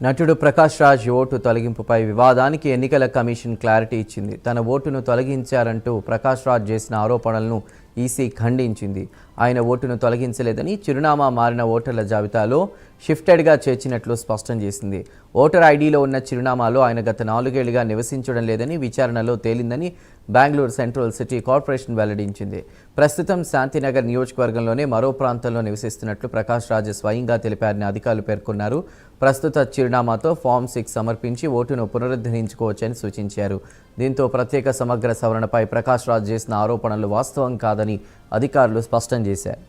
నటుడు ప్రకాష్ రాజ్ ఓటు తొలగింపుపై వివాదానికి ఎన్నికల కమిషన్ క్లారిటీ ఇచ్చింది. తన ఓటును తొలగించారంటూ ప్రకాష్ రాజ్ చేసిన ఆరోపణలను ఈసీ ఖండించింది. ఆయన ఓటును తొలగించలేదని, చిరునామా మారిన ఓటర్ల జాబితాలో షిఫ్టెడ్గా చేర్చినట్లు స్పష్టం చేసింది. ఓటర్ ఐడీలో ఉన్న చిరునామాలో ఆయన గత 4 ఏళ్లుగా నివసించడం లేదని విచారణలో తేలిందని బెంగళూరు సెంట్రల్ సిటీ కార్పొరేషన్ వెల్లడించింది. ప్రస్తుతం శాంతినగర్ నియోజకవర్గంలోనే మరో ప్రాంతంలో నివసిస్తున్నట్లు ప్రకాష్ రాజ్ స్వయంగా తెలిపారని అధికారులు పేర్కొన్నారు. ప్రస్తుత చిరునామాతో ఫామ్ 6 సమర్పించి ఓటును పునరుద్ధరించుకోవచ్చని సూచించారు. దీంతో ప్రత్యేక సమగ్ర సవరణపై ప్రకాష్ రాజ్ చేసిన ఆరోపణలు వాస్తవం కాదని అధికారులు స్పష్టం చేశారు.